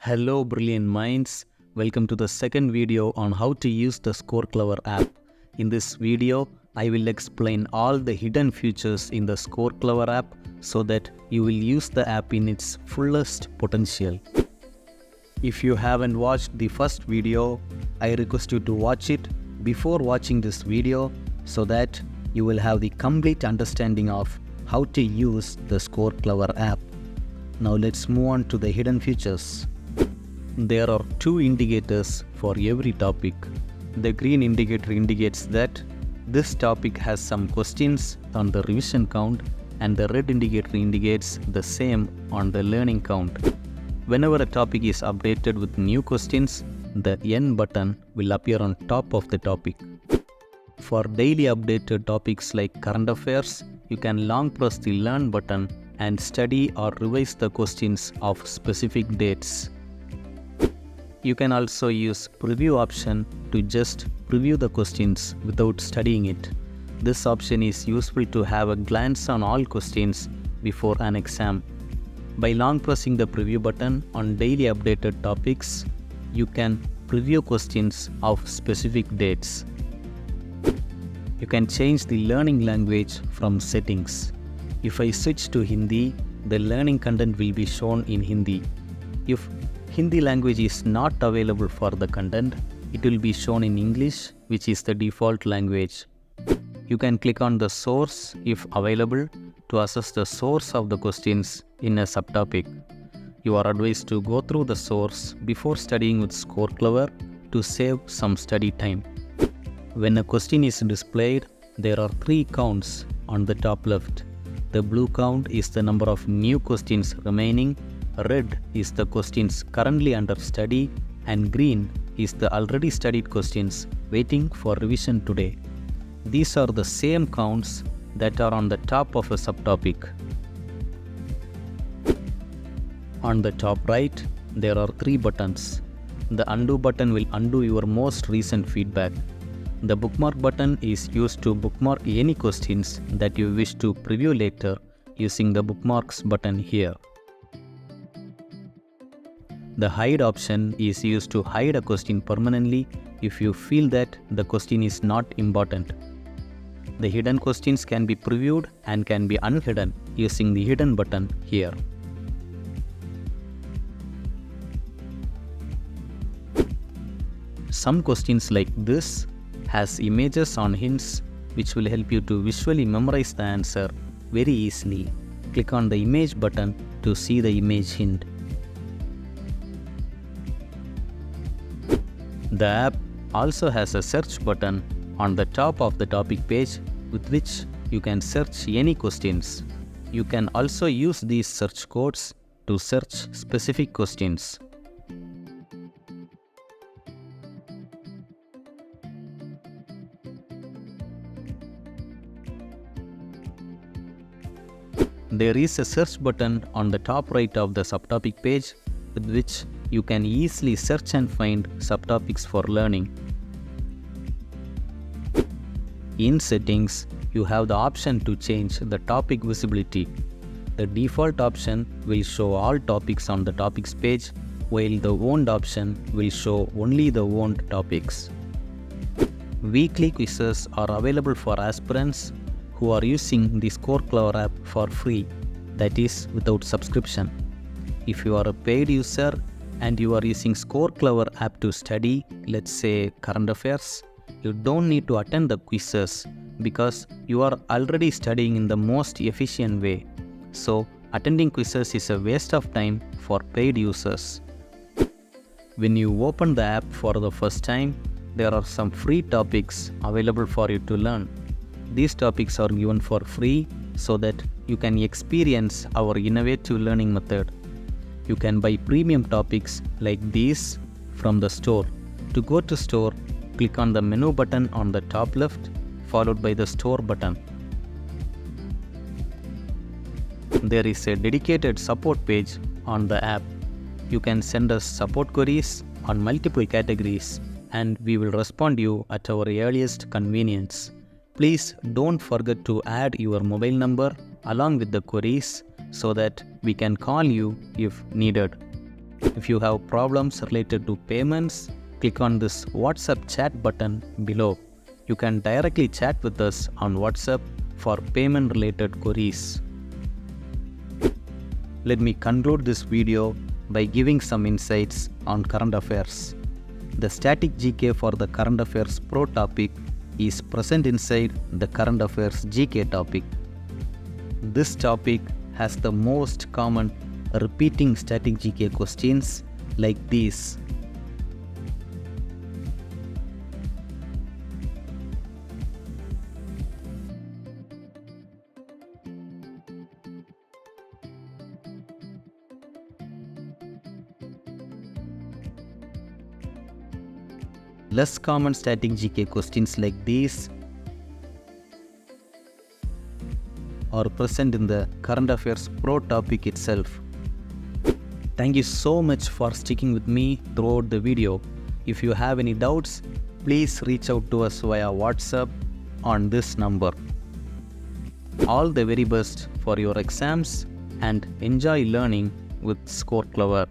Hello brilliant minds, welcome to the second video on how to use the Scoreclever app. In this video, I will explain all the hidden features in the Scoreclever app so that you will use the app in its fullest potential. If you haven't watched the first video, I request you to watch it before watching this video so that you will have the complete understanding of how to use the Scoreclever app. Now let's move on to the hidden features. There are two indicators for every topic. The green indicator indicates that this topic has some questions on the revision count, and the red indicator indicates the same on the learning count. Whenever a topic is updated with new questions, the N button will appear on top of the topic. For daily updated topics like current affairs, you can long press the Learn button and study or revise the questions of specific dates. You can also use preview option to just preview the questions without studying it. This option is useful to have a glance on all questions before an exam. By long pressing the preview button on daily updated topics, you can preview questions of specific dates. You can change the learning language from settings. If I switch to Hindi, the learning content will be shown in Hindi. If Hindi language is not available for the content, it will be shown in English, which is the default language. You can click on the source if available to assess the source of the questions in a subtopic. You are advised to go through the source before studying with Scoreclever to save some study time. When a question is displayed, there are three counts on the top left. The blue count is the number of new questions remaining, red is the questions currently under study, and green is the already studied questions waiting for revision today. These are the same counts that are on the top of a subtopic. On the top right, there are three buttons. The undo button will undo your most recent feedback. The bookmark button is used to bookmark any questions that you wish to preview later using the bookmarks button here. The hide option is used to hide a question permanently if you feel that the question is not important. The hidden questions can be previewed and can be unhidden using the hidden button here. Some questions like this has images on hints which will help you to visually memorize the answer very easily. Click on the image button to see the image hint. The app also has a search button on the top of the topic page with which you can search any questions. You can also use these search codes to search specific questions. There is a search button on the top right of the subtopic page with which you can easily search and find subtopics for learning. In settings, you have the option to change the topic visibility. The default option will show all topics on the topics page, while the owned option will show only the owned topics. Weekly quizzes are available for aspirants who are using the Scoreclever app for free, that is without subscription. If you are a paid user and you are using Scoreclever app to study, let's say current affairs, you don't need to attend the quizzes because you are already studying in the most efficient way. So attending quizzes is a waste of time for paid users. When you open the app for the first time, there are some free topics available for you to learn. These topics are given for free so that you can experience our innovative learning method. You can buy premium topics like these from the store. To go to store, click on the menu button on the top left, followed by the store button. There is a dedicated support page on the app. You can send us support queries on multiple categories and we will respond you at our earliest convenience. Please don't forget to add your mobile number along with the queries so that we can call you if needed. If you have problems related to payments, click on this WhatsApp chat button below. You can directly chat with us on WhatsApp for payment related queries. Let me conclude this video by giving some insights on current affairs. The static GK for the current affairs pro topic is present inside the current affairs GK topic. This topic has the most common repeating static GK questions like these. Less common static GK questions like these are present in the current affairs pro topic itself. Thank you so much for sticking with me throughout the video. If you have any doubts, please reach out to us via WhatsApp on this number. All the very best for your exams and enjoy learning with Scoreclever.